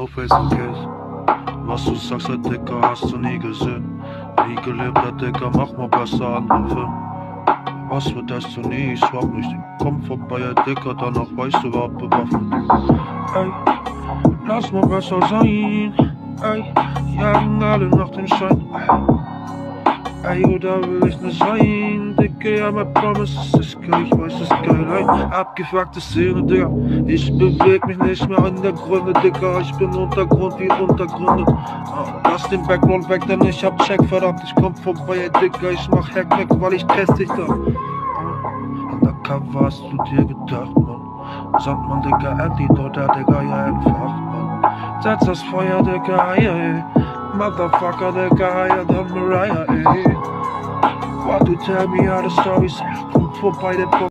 no face to case. Was du sagst, Dicker, hast du nie gesehen. Nie gelebt, Dicker, mach mal besser anderen Film. Was wird das du nie? Ich frag nicht. Komm vorbei, Dicker, danach weißt du, wer bewaffnet. Ey, lass mal besser sein. Ey, jagen alle nach dem Schein. Ey, oder will ich nicht sein? Dicke, ja, mein Promise ist geil, ich weiß, es ist geil. Ey, abgefuckte Szene, Digga. Ich beweg mich nicht mehr in der Gründe, Digga. Ich bin Untergrund wie untergründet. Lass den Backroll weg, denn ich hab Check, verdammt. Ich komm vorbei, ey, Digga. Ich mach Hack weg, weil ich test dich da. Undercover hast du dir gedacht, Mann. Sandmann, Digga, Antidote, Digga, ja, entfacht, Mann. Setz das Feuer, Digga, ey. Motherfucker, Digga, higher than Mariah, ey. What to tell me all the stories? Komm vorbei, der Bock.